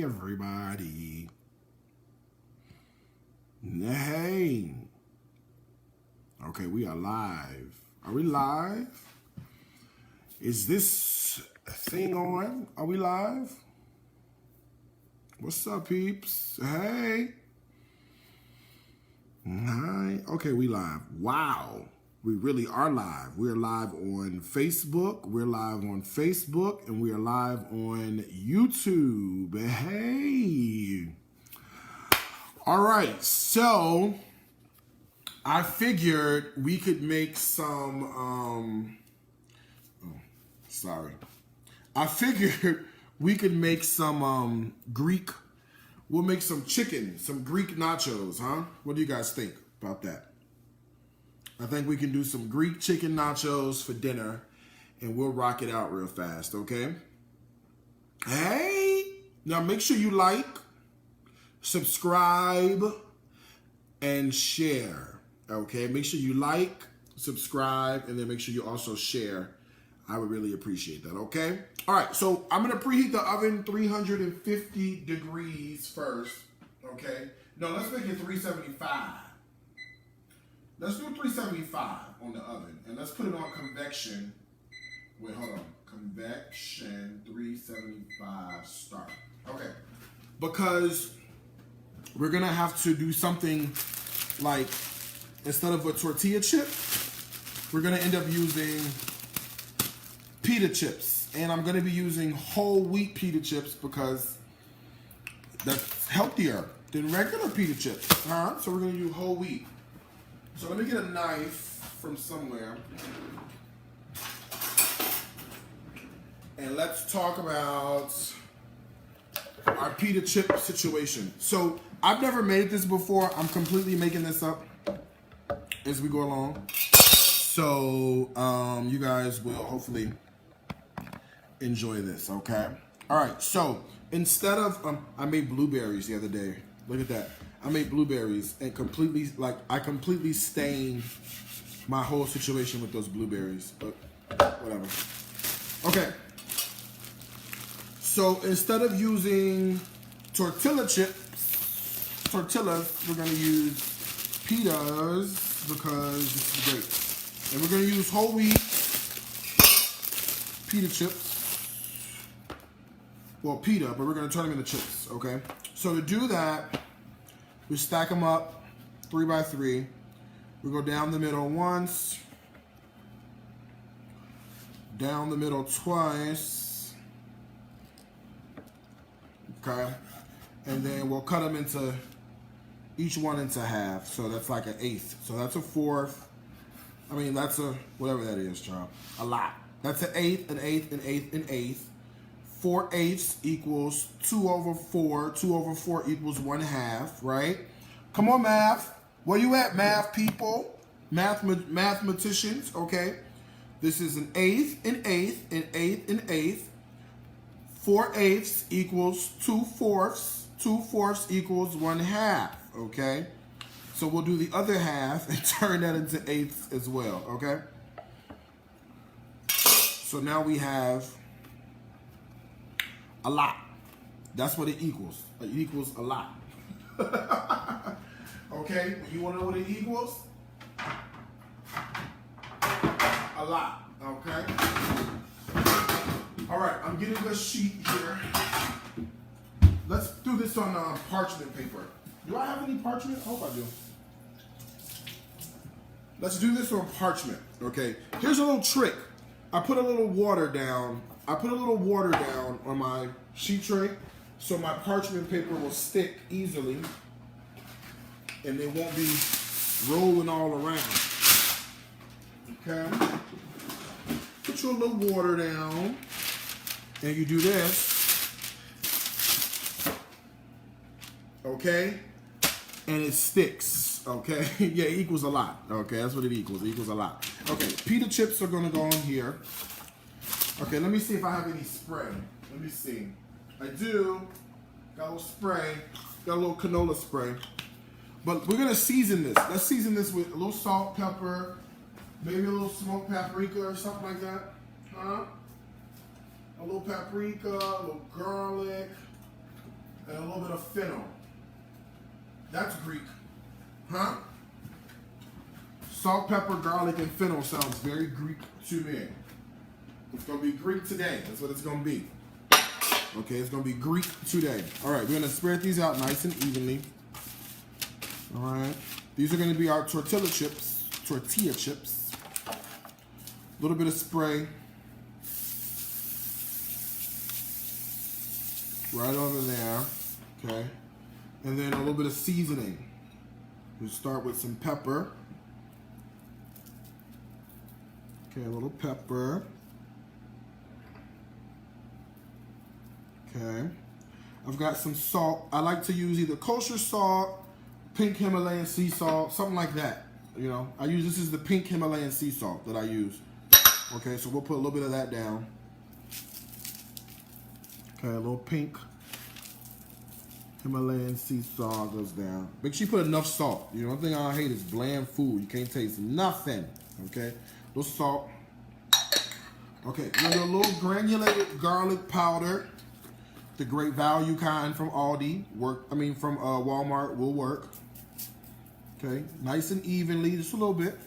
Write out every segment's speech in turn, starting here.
Hey, everybody. Hey. Okay, we are live. Are we live? Is this thing on? Are we live? What's up, peeps? Hey. Hi. Okay, we live. Wow. We really are live. We're live on Facebook. We're live on Facebook. And we are live on YouTube. Hey. All right. So, I figured we could make some, I figured we could make some Greek, we'll make some chicken, some Greek nachos, huh? What do you guys think about that? I think we can do some Greek chicken nachos for dinner, and we'll rock it out real fast, okay? Hey! Now make sure you like, subscribe, and share, okay? Make sure you like, subscribe, and then make sure you also share. I would really appreciate that, okay? All right, so I'm going to preheat the oven 350 degrees first, okay? No, let's make it 375. Let's do 375 on the oven, and let's put it on convection. Wait, hold on. Convection 375 start. Okay. Because we're going to have to do something like, instead of a tortilla chip, we're going to end up using pita chips. And I'm going to be using whole wheat pita chips because that's healthier than regular pita chips. Huh? So we're going to do whole wheat. So let me get a knife from somewhere. And let's talk about our pita chip situation. So I've never made this before. I'm completely making this up as we go along. So you guys will hopefully enjoy this, okay? All right, so instead of, I made blueberries the other day. Look at that. I made blueberries and I completely stained my whole situation with those blueberries, but whatever. Okay. So instead of using tortillas, we're gonna use pitas because this is great. And we're gonna use whole wheat pita chips. Well, pita, but we're gonna turn them into chips, okay? So to do that, we stack them up 3 by 3. We go down the middle once, down the middle twice, okay? And then we'll cut them into, each one into half. So that's like an eighth. So that's a fourth. I mean, that's a, whatever that is, child. A lot. That's an eighth, an eighth, an eighth, an eighth. 4/8 equals 2 over 4. 2 over 4 equals 1/2, right? Come on, math. Where you at, math people? Mathematicians, okay? This is an eighth, an eighth, an eighth, an eighth. 4/8 equals 2/4. 2/4 equals 1/2, okay? So we'll do the other half and turn that into eighths as well, okay? So now we have a lot. That's what it equals. It equals a lot. Okay? You want to know what it equals? A lot. Okay? All right. I'm getting a sheet here. Let's do this on parchment paper. Do I have any parchment? I hope I do. Let's do this on parchment. Okay? Here's a little trick. I put a little water down. On my sheet tray so my parchment paper will stick easily and it won't be rolling all around. Okay? Put your little water down and you do this. Okay? And it sticks. Okay? Yeah, it equals a lot. Okay, that's what it equals. It equals a lot. Okay, pita chips are going to go in here. Okay, let me see if I have any spray. Let me see. I do. Got a little spray. Got a little canola spray. But we're going to season this. Let's season this with a little salt, pepper, maybe a little smoked paprika or something like that. Huh? A little paprika, a little garlic, and a little bit of fennel. That's Greek. Huh? Salt, pepper, garlic, and fennel sounds very Greek to me. It's going to be Greek today. That's what it's going to be. Okay, it's going to be Greek today. All right, we're going to spread these out nice and evenly. All right. These are going to be our tortilla chips. A little bit of spray. Right over there. Okay. And then a little bit of seasoning. We'll start with some pepper. Okay, a little pepper. Okay. I've got some salt. I like to use either kosher salt, pink Himalayan sea salt, something like that. You know, this is the pink Himalayan sea salt that I use. Okay, so we'll put a little bit of that down. Okay, a little pink Himalayan sea salt goes down. Make sure you put enough salt. You know, one thing I hate is bland food. You can't taste nothing. Okay, a little salt. Okay, then a little granulated garlic powder. The great value kind from Aldi. From Walmart will work. Okay, nice and evenly, just a little bit.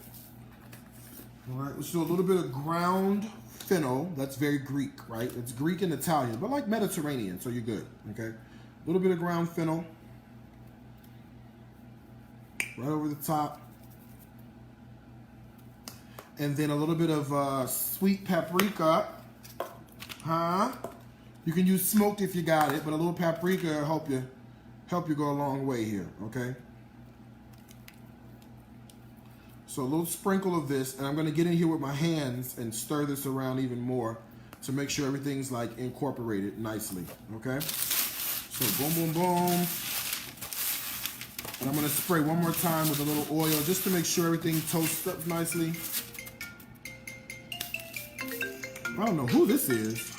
All right, let's do a little bit of ground fennel. That's very Greek, right? It's Greek and Italian, but like Mediterranean, so you're good, okay? A little bit of ground fennel. Right over the top. And then a little bit of sweet paprika. Huh? You can use smoked if you got it, but a little paprika will help you go a long way here, okay? So a little sprinkle of this, and I'm gonna get in here with my hands and stir this around even more to make sure everything's like incorporated nicely, okay? So boom, boom, boom. And I'm gonna spray one more time with a little oil just to make sure everything toasts up nicely. I don't know who this is.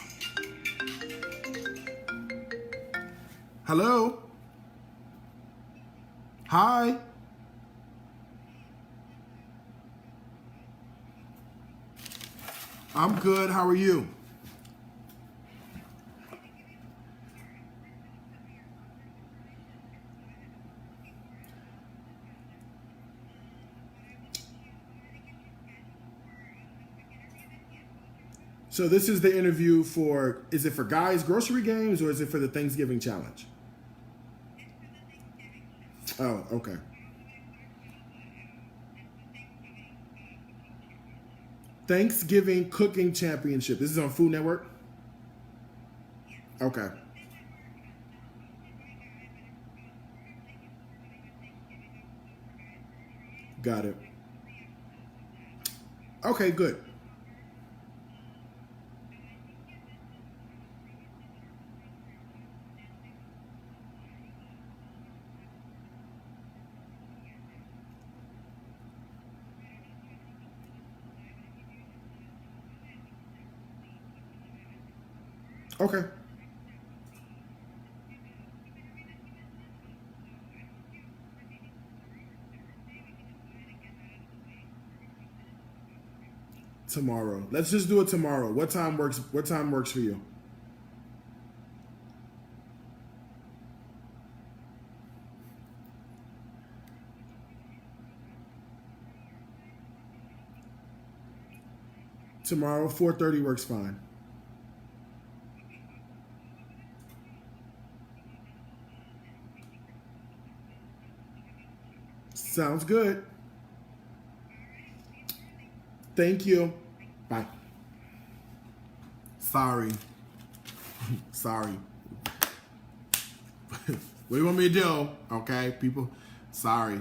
Hello? Hi? I'm good. How are you? So this is the interview for, is it for Guys Grocery Games or is it for the Thanksgiving Challenge? Oh, okay. Thanksgiving Cooking Championship. This is on Food Network? Okay. Got it. Okay, good. Okay. Tomorrow. Let's just do it tomorrow. What time works for you? Tomorrow, 4:30 works fine. Sounds good. Thank you. Bye. Sorry. Sorry. What do you want me to do? Okay, people. Sorry.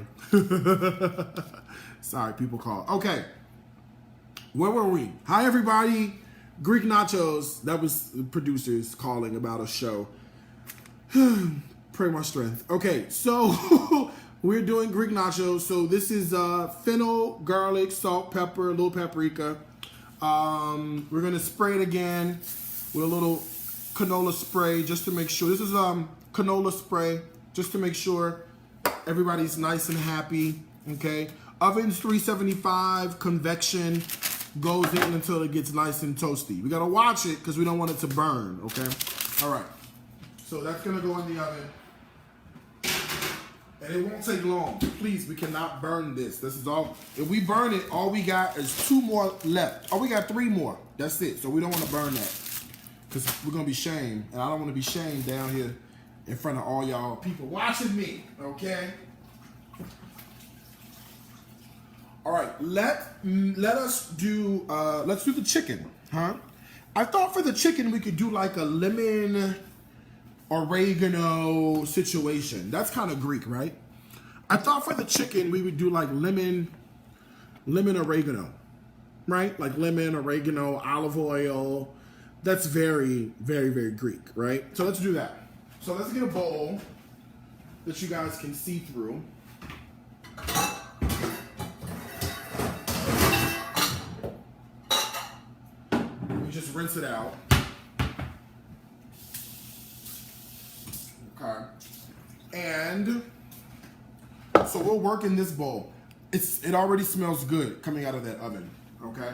Sorry, people call. Okay. Where were we? Hi, everybody. Greek Nachos. That was the producers calling about a show. Pray my strength. Okay, so we're doing Greek nachos. So this is fennel, garlic, salt, pepper, a little paprika. We're gonna spray it again with a little canola spray just to make sure. This is canola spray just to make sure everybody's nice and happy. Okay. Oven's 375, convection, goes in until it gets nice and toasty. We gotta watch it because we don't want it to burn. Okay. All right. So that's gonna go in the oven. And it won't take long. Please, we cannot burn this. This is all, if we burn it, all we got is 2 more left. Oh, we got 3 more. That's it. So we don't want to burn that. Because we're going to be shamed. And I don't want to be shamed down here in front of all y'all people watching me. Okay? All right. Let's do the chicken. Huh? I thought for the chicken we could do like a lemon oregano situation. That's kind of Greek, right? I thought for the chicken we would do like lemon oregano, right? Like lemon, oregano, olive oil. That's very, very, very Greek, right? So let's do that. So let's get a bowl that you guys can see through. We just rinse it out. Okay. And so we'll work in this bowl. It already smells good coming out of that oven. Okay.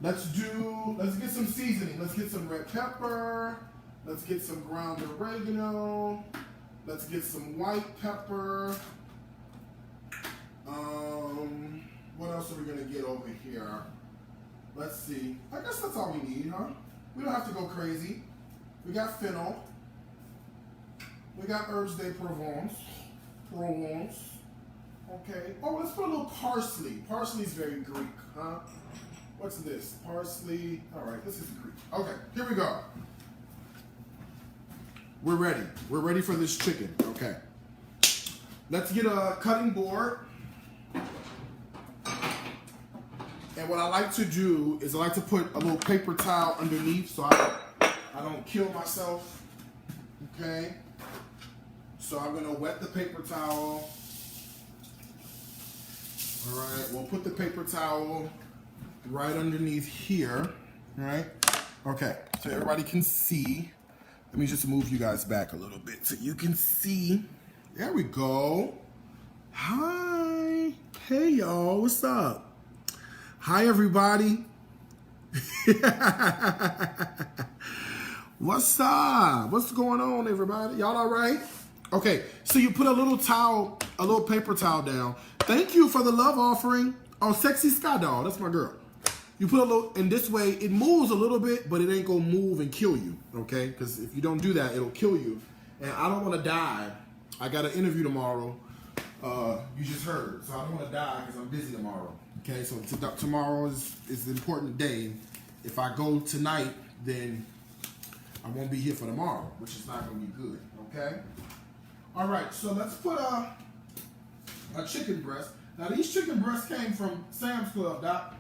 Let's get some seasoning. Let's get some red pepper. Let's get some ground oregano. Let's get some white pepper. What else are we gonna get over here? Let's see. I guess that's all we need, huh? We don't have to go crazy. We got fennel. We got herbs de Provence. Okay. Oh, let's put a little parsley. Parsley's very Greek, huh? What's this? Parsley. All right, this is Greek. Okay, here we go. We're ready. We're ready for this chicken. Okay. Let's get a cutting board. And what I like to do is I like to put a little paper towel underneath so I don't kill myself. Okay. So I'm going to wet the paper towel. All right. We'll put the paper towel right underneath here. All right. Okay. So everybody can see. Let me just move you guys back a little bit so you can see. There we go. Hi. Hey, y'all. What's up? Hi, everybody. What's up? What's going on, everybody? Y'all all right? Okay, so you put a little towel, a little paper towel down. Thank you for the love offering. Oh, Sexy Sky Doll, that's my girl. You put a little, and this way it moves a little bit, but it ain't gonna move and kill you, okay? Because if you don't do that, it'll kill you. And I don't wanna die. I got an interview tomorrow. You just heard, so I don't wanna die because I'm busy tomorrow. Okay, so tomorrow is an important day. If I go tonight, then I won't be here for tomorrow, which is not going to be good, okay? All right, so let's put a chicken breast. Now, these chicken breasts came from Sam's Club, Doc.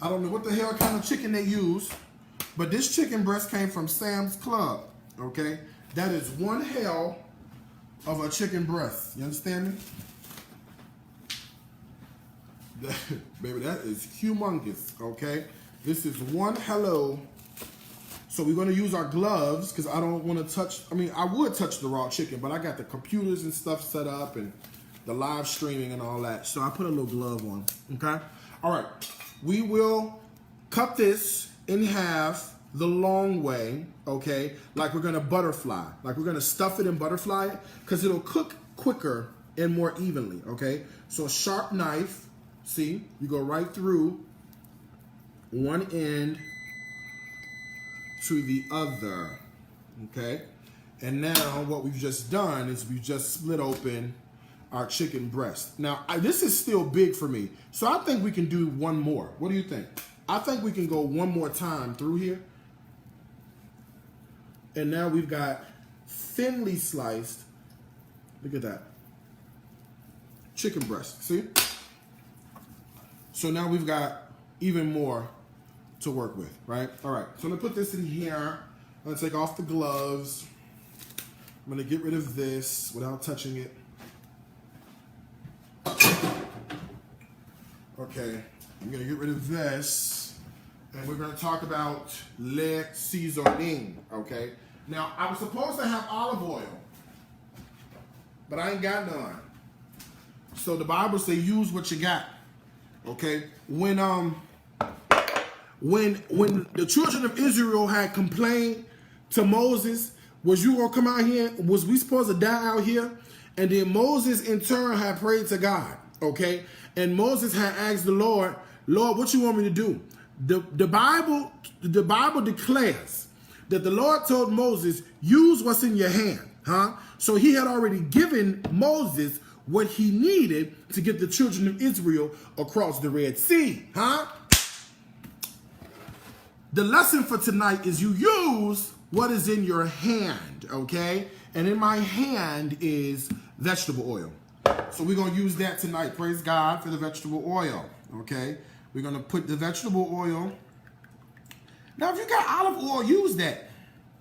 I don't know what the hell kind of chicken they use, but this chicken breast came from Sam's Club, okay? That is one hell of a chicken breast. You understand me? Baby, that is humongous, okay? This is one hello. So we're going to use our gloves because I don't want to touch, I would touch the raw chicken, but I got the computers and stuff set up and the live streaming and all that. So I put a little glove on, okay? All right, we will cut this in half the long way, okay? Like we're going to butterfly, like we're going to stuff it and butterfly it because it'll cook quicker and more evenly, okay? So a sharp knife. See, you go right through one end to the other, okay? And now what we've just done is we've just split open our chicken breast. Now, this is still big for me, so I think we can do one more. What do you think? I think we can go one more time through here. And now we've got thinly sliced, look at that, chicken breast, see? So now we've got even more to work with, right? All right, so I'm gonna put this in here. I'm gonna take off the gloves. I'm gonna get rid of this without touching it. Okay, I'm gonna get rid of this. And we're gonna talk about le seasoning, okay? Now, I was supposed to have olive oil, but I ain't got none. So the Bible says use what you got. Okay, when the children of Israel had complained to Moses, was you gonna come out here? Was we supposed to die out here? And then Moses in turn had prayed to God, okay? And Moses had asked the Lord, Lord, what you want me to do? The Bible declares that the Lord told Moses, use what's in your hand, huh? So he had already given Moses what he needed to get the children of Israel across the Red Sea, huh? The lesson for tonight is you use what is in your hand, okay? And in my hand is vegetable oil. So we're going to use that tonight. Praise God for the vegetable oil, okay? We're going to put the vegetable oil. Now, if you got olive oil, use that.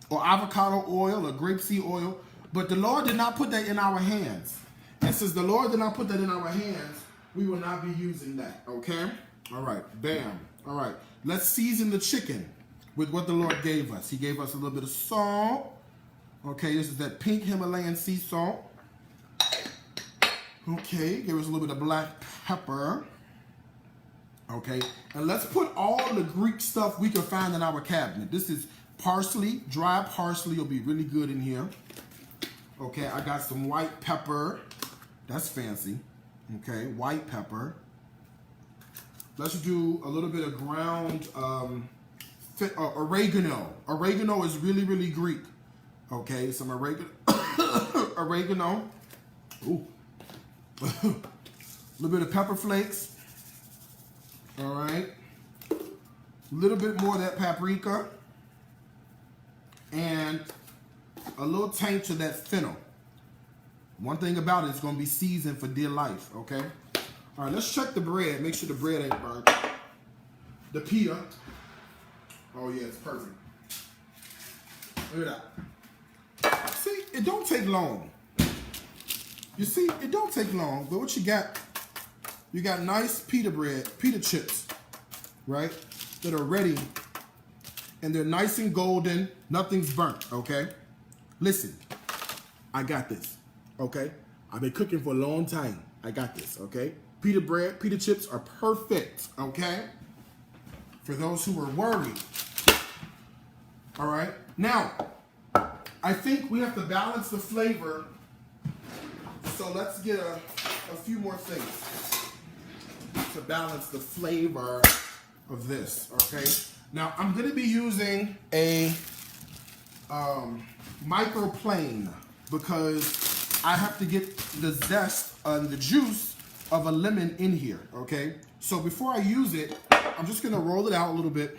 Or avocado oil or grapeseed oil. But the Lord did not put that in our hands. And since the Lord did not put that in our hands, we will not be using that, okay? All right, bam. All right, let's season the chicken with what the Lord gave us. He gave us a little bit of salt. Okay, this is that pink Himalayan sea salt. Okay, give us a little bit of black pepper. Okay, and let's put all the Greek stuff we can find in our cabinet. This is parsley, dry parsley will be really good in here. Okay, I got some white pepper. That's fancy. Okay, white pepper. Let's do a little bit of ground oregano. Oregano is really, really Greek. Okay, some oregano. Oregano. Ooh. A little bit of pepper flakes. All right. A little bit more of that paprika. And a little taint of that fennel. One thing about it, it's going to be seasoned for dear life, okay? All right, let's check the bread. Make sure the bread ain't burnt. The pita. Oh, yeah, it's perfect. Look at that. See, it don't take long. You see, it don't take long. But what you got nice pita bread, pita chips, right? That are ready. And they're nice and golden. Nothing's burnt, okay? Listen, I got this, okay? I've been cooking for a long time. I got this, okay? Pita bread, pita chips are perfect, okay? For those who are worried. All right? Now, I think we have to balance the flavor. So let's get a few more things to balance the flavor of this, okay? Now, I'm going to be using a microplane because I have to get the zest and the juice of a lemon in here, okay? So before I use it, I'm just going to roll it out a little bit,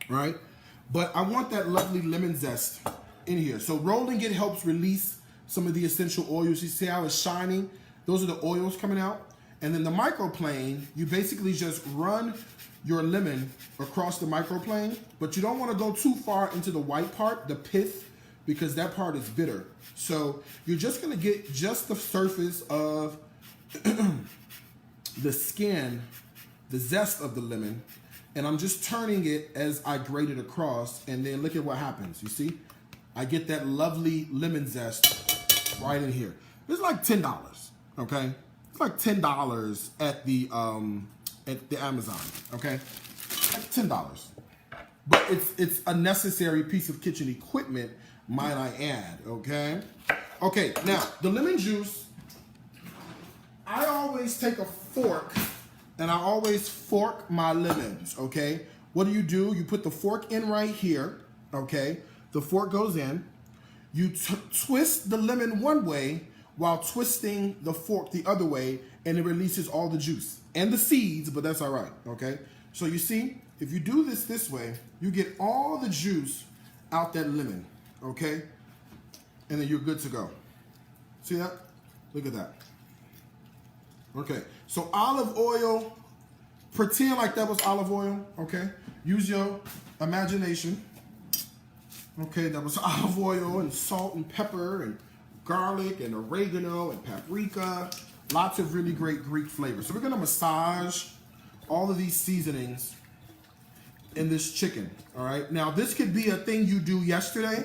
right? But I want that lovely lemon zest in here. So rolling it helps release some of the essential oils. You see how it's shining? Those are the oils coming out. And then the microplane, you basically just run your lemon across the microplane, but you don't want to go too far into the white part, the pith, because that part is bitter. So you're just going to get just the surface of the skin, the zest of the lemon, and I'm just turning it as I grate it across, and then look at what happens. You see? I get that lovely lemon zest right in here. It's like $10, okay? It's like $10 at the Amazon, okay? Like $10. But it's a necessary piece of kitchen equipment, might I add, okay? Okay, now, the lemon juice, I always take a fork and I always fork my lemons, okay? What do? You put the fork in right here, okay? The fork goes in. You twist the lemon one way while twisting the fork the other way, and it releases all the juice and the seeds, but that's all right, okay? So you see, if you do this way, you get all the juice out that lemon, okay? And then you're good to go. See that? Look at that. Okay, so olive oil, pretend like that was olive oil, okay? Use your imagination. Okay, that was olive oil and salt and pepper and garlic and oregano and paprika. Lots of really great Greek flavors. So we're gonna massage all of these seasonings in this chicken, all right? Now, this could be a thing you do yesterday.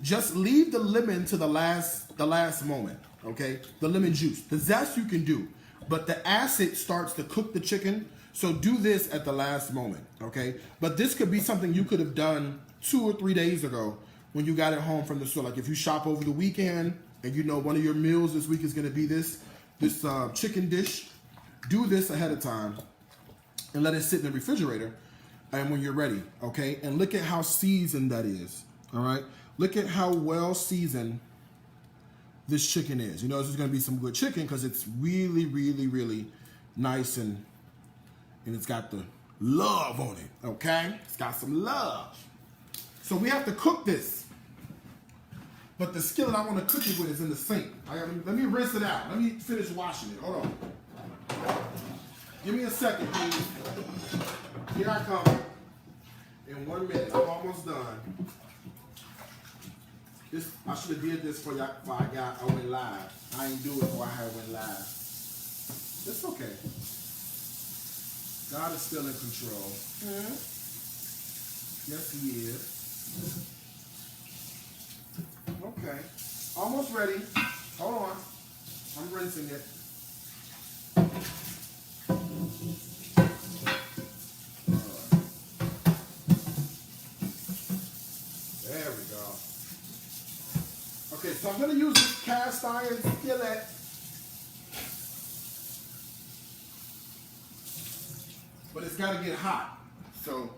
Just leave the lemon to the last moment, okay? The lemon juice. The zest you can do, but the acid starts to cook the chicken, so do this at the last moment, okay? But this could be something you could have done 2 or 3 days ago when you got it home from the store. Like if you shop over the weekend and you know one of your meals this week is going to be this chicken dish, do this ahead of time and let it sit in the refrigerator. And when you're ready, okay? And look at how seasoned that is, all right? Look at how well seasoned this chicken is. You know, this is going to be some good chicken because it's really, really, really nice and it's got the love on it, okay? It's got some love. So we have to cook this. But the skillet I want to cook it with is in the sink. Let me rinse it out. Let me finish washing it. Hold on. Give me a second, please. Here I come. In 1 minute. I'm almost done. I should have did this for y'all before I went live. I ain't do it before I went live. It's okay. God is still in control. Mm-hmm. Yes, He is. Okay. Almost ready. Hold on. I'm rinsing it. There we go. Okay, so I'm going to use this cast iron skillet. But it's got to get hot. So,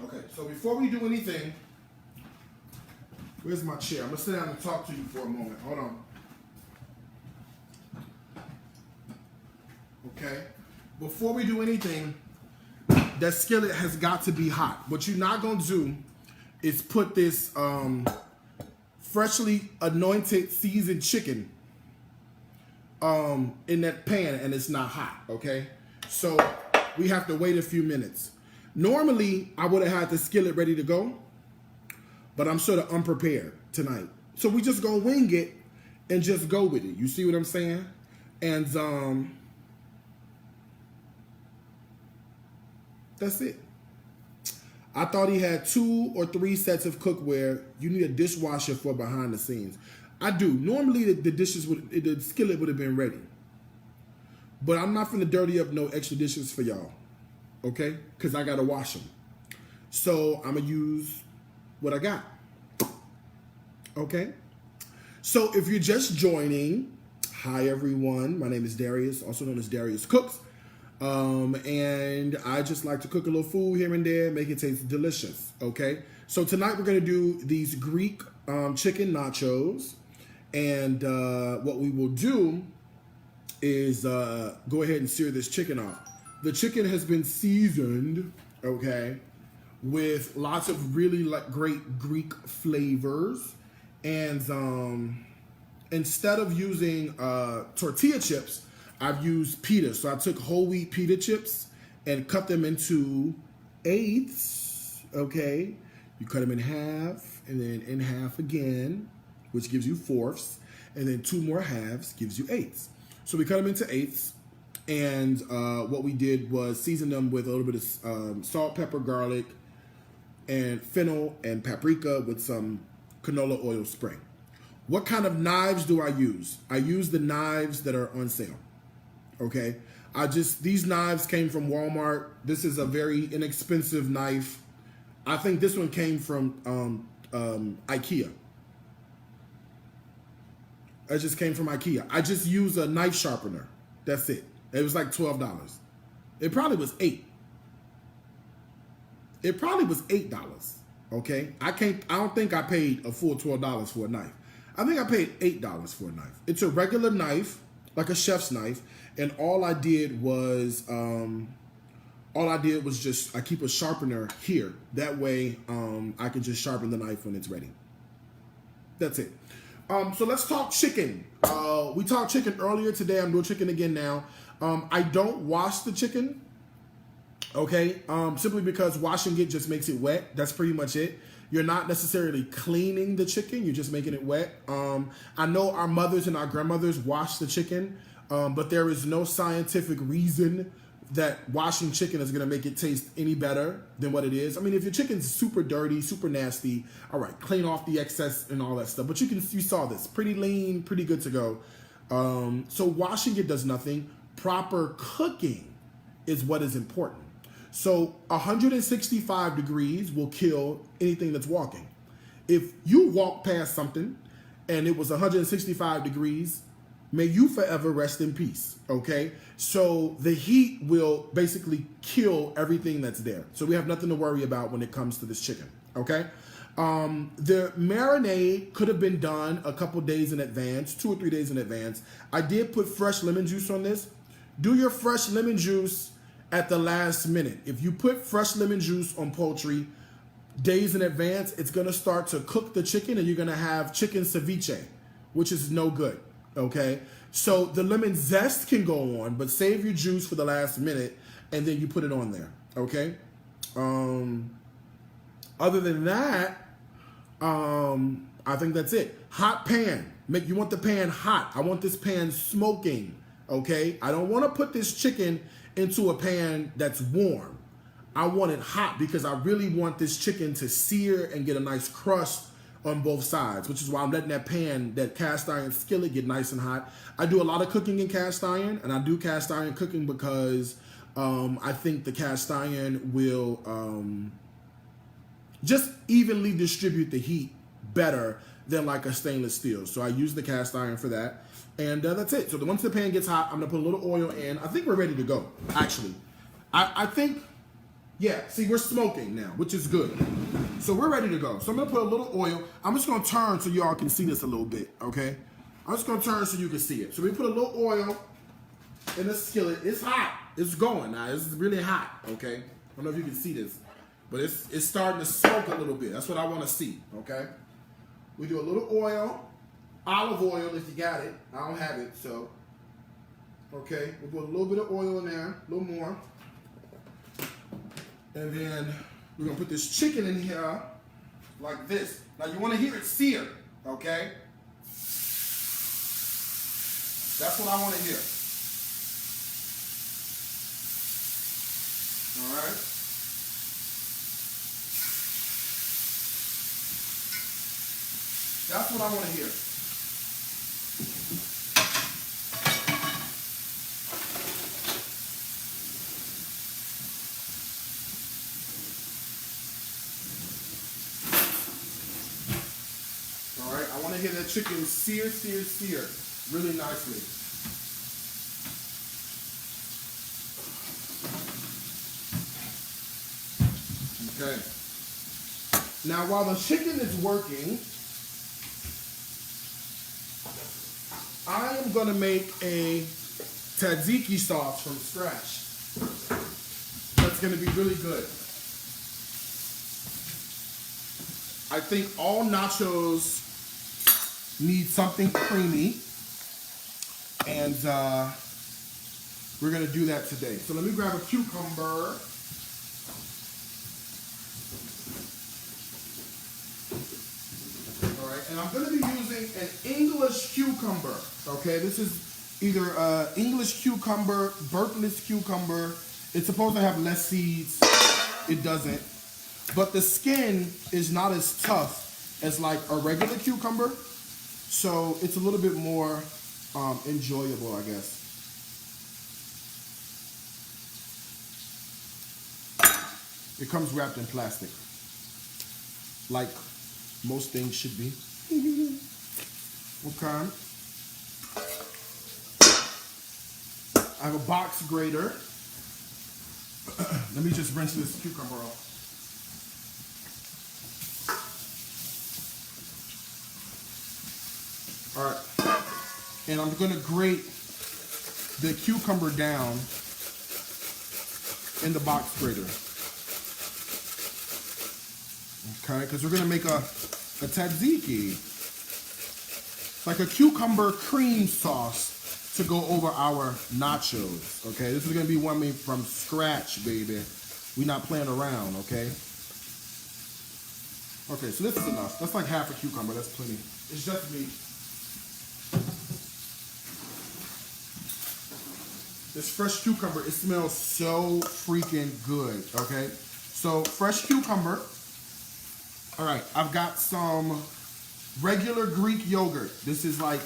okay, so before we do anything, where's my chair? I'm going to sit down and talk to you for a moment. Hold on. Okay, before we do anything, that skillet has got to be hot. What you're not going to do is put this freshly anointed seasoned chicken in that pan and it's not hot, okay? So we have to wait a few minutes. Normally, I would have had the skillet ready to go, but I'm sort of unprepared tonight. So we just gonna wing it and just go with it. You see what I'm saying? And that's it. I thought he had 2 or 3 sets of cookware. You need a dishwasher for behind the scenes. I do. Normally the skillet would have been ready. But I'm not finna dirty up no extra dishes for y'all. Okay? Because I gotta wash them. So I'm gonna use what I got. Okay? So if you're just joining, hi everyone. My name is Darius, also known as Darius Cooks. And I just like to cook a little food here and there, make it taste delicious, okay? So tonight we're going to do these Greek chicken nachos. And what we will do is go ahead and sear this chicken off. The chicken has been seasoned, okay, with lots of really great Greek flavors. And instead of using tortilla chips, I've used pita. So I took whole wheat pita chips and cut them into eighths, okay? You cut them in half and then in half again, which gives you fourths, and then 2 more halves gives you eighths. So we cut them into eighths, and what we did was season them with a little bit of salt, pepper, garlic, and fennel and paprika with some canola oil spray. What kind of knives do I use? I use the knives that are on sale. Okay, these knives came from Walmart. This is a very inexpensive knife. I think this one came from IKEA. It just came from IKEA. I just use a knife sharpener. That's it. It was like $12. It probably was $8. It probably was $8. Okay, I don't think I paid a full $12 for a knife. I think I paid $8 for a knife. It's a regular knife, like a chef's knife. And all I did was just, I keep a sharpener here. That way I can just sharpen the knife when it's ready. That's it. So let's talk chicken. We talked chicken earlier today. I'm doing chicken again now. I don't wash the chicken. Okay. Simply because washing it just makes it wet. That's pretty much it. You're not necessarily cleaning the chicken. You're just making it wet. I know our mothers and our grandmothers wash the chicken. But there is no scientific reason that washing chicken is going to make it taste any better than what it is. I mean, if your chicken's super dirty, super nasty, all right, clean off the excess and all that stuff. But you saw this, pretty lean, pretty good to go. So washing it does nothing. Proper cooking is what is important. So 165 degrees will kill anything that's walking. If you walk past something and it was 165 degrees, may you forever rest in peace, okay? So the heat will basically kill everything that's there. So we have nothing to worry about when it comes to this chicken, okay? The marinade could have been done a couple days in advance, 2 or 3 days in advance. I did put fresh lemon juice on this. Do your fresh lemon juice at the last minute. If you put fresh lemon juice on poultry days in advance, it's gonna start to cook the chicken and you're gonna have chicken ceviche, which is no good, okay? So the lemon zest can go on, but save your juice for the last minute and then you put it on there, okay? Other than that, I think that's it. Hot pan. You want the pan hot. I want this pan smoking, okay? I don't want to put this chicken into a pan that's warm. I want it hot because I really want this chicken to sear and get a nice crust on both sides, which is why I'm letting that pan, that cast iron skillet, get nice and hot. I do a lot of cooking in cast iron, and I do cast iron cooking because I think the cast iron will just evenly distribute the heat better than like a stainless steel. So I use the cast iron for that. And that's it. So once the pan gets hot, I'm gonna put a little oil in. I think we're ready to go, actually. I think, yeah, see, we're smoking now, which is good. So we're ready to go. So I'm gonna put a little oil. I'm just gonna turn so y'all can see this a little bit, okay? I'm just gonna turn so you can see it. So we put a little oil in the skillet. It's hot. It's going now. It's really hot, okay? I don't know if you can see this, but it's starting to smoke a little bit. That's what I wanna see, okay? We do a little oil. Olive oil if you got it. I don't have it, so. Okay, we'll put a little bit of oil in there, a little more. And then we're gonna put this chicken in here like this. Now you wanna hear it sear, okay? That's what I wanna hear. All right? That's what I wanna hear. I want to hear that chicken sear, sear, sear really nicely. Okay. Now while the chicken is working, I am going to make a tzatziki sauce from scratch. That's going to be really good. I think all nachos need something creamy, and we're gonna do that today. So let me grab a cucumber. All right, and I'm gonna be using an English cucumber. Okay, this is either English cucumber, Berkeley's cucumber. It's supposed to have less seeds. It doesn't, but the skin is not as tough as like a regular cucumber. So it's a little bit more enjoyable, I guess. It comes wrapped in plastic, like most things should be. Okay. I have a box grater. Let me just rinse this cucumber off. All right, and I'm gonna grate the cucumber down in the box grater. Okay, because we're gonna make a tzatziki, like a cucumber cream sauce to go over our nachos. Okay, this is gonna be one made from scratch, baby. We're not playing around, okay? Okay, so this is enough. That's like half a cucumber. That's plenty. It's just me. This fresh cucumber, it smells so freaking good, okay? So, fresh cucumber. All right, I've got some regular Greek yogurt. This is like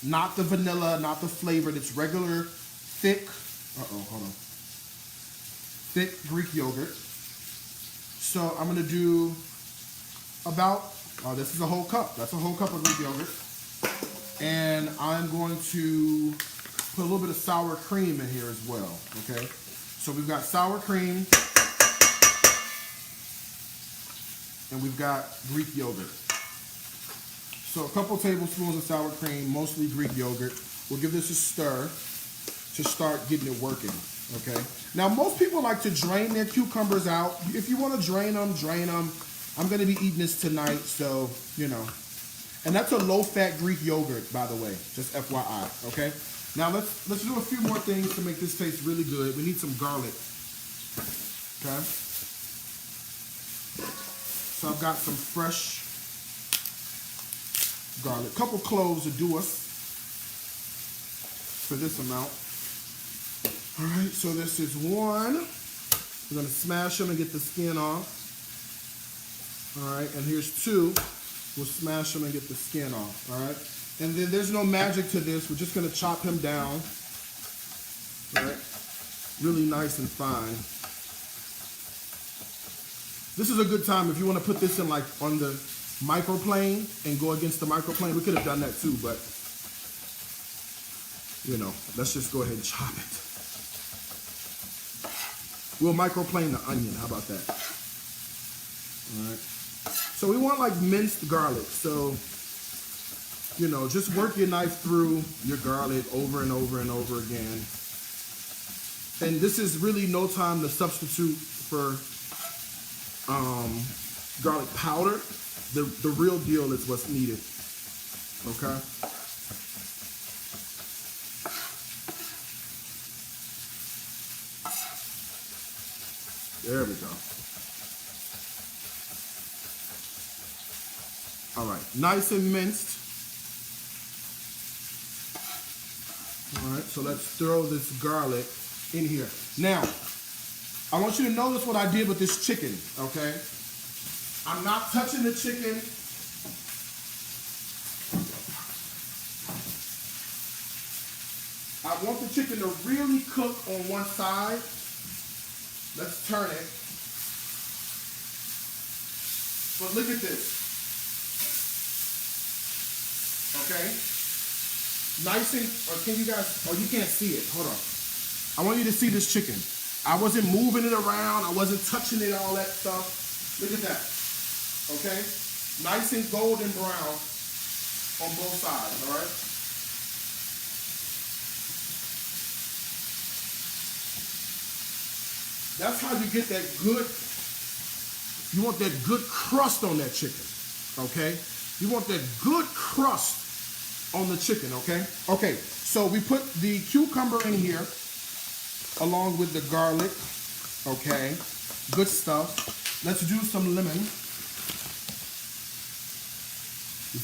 not the vanilla, not the flavored. It's regular, thick, hold on. thick Greek yogurt. So I'm gonna do about, this is a whole cup. That's a whole cup of Greek yogurt. And I'm going to put a little bit of sour cream in here as well, okay? So we've got sour cream and we've got Greek yogurt. So a couple tablespoons of sour cream, mostly Greek yogurt. We'll give this a stir to start getting it working, okay? Now, most people like to drain their cucumbers out. If you want to drain them, drain them. I'm going to be eating this tonight, so, you know. And that's a low-fat Greek yogurt, by the way, just FYI, okay? Now, let's do a few more things to make this taste really good. We need some garlic, okay? So I've got some fresh garlic. A couple cloves will do us for this amount. All right, so this is one. We're gonna smash them and get the skin off. All right, and here's two. We'll smash them and get the skin off, all right? And then there's no magic to this. We're just gonna chop him down, all right? Really nice and fine. This is a good time if you wanna put this in like on the microplane and go against the microplane. We could have done that too, but you know, let's just go ahead and chop it. We'll microplane the onion, how about that? All right. So we want like minced garlic. So, you know, just work your knife through your garlic over and over and over again. And this is really no time to substitute for garlic powder. The real deal is what's needed, okay? There we go. All right, nice and minced. All right, so let's throw this garlic in here. Now, I want you to notice what I did with this chicken, okay? I'm not touching the chicken. I want the chicken to really cook on one side. Let's turn it. But look at this. Okay? Nice and, or can you guys, oh, you can't see it. Hold on. I want you to see this chicken. I wasn't moving it around. I wasn't touching it, all that stuff. Look at that. Okay? Nice and golden brown on both sides, all right? That's how you get that good, you want that good crust on that chicken, okay? You want that good crust on the chicken, okay? Okay, so we put the cucumber in here along with the garlic, okay? Good stuff. Let's do some lemon.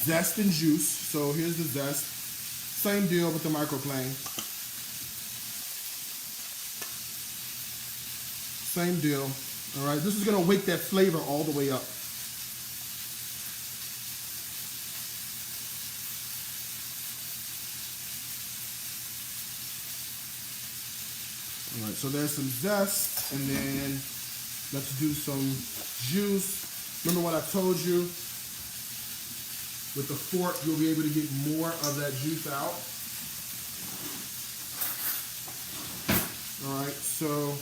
Zest and juice. So here's the zest. Same deal with the microplane. Same deal. All right, this is gonna wake that flavor all the way up. All right, so there's some zest, and then let's do some juice. Remember what I told you? With the fork, you'll be able to get more of that juice out. All right, so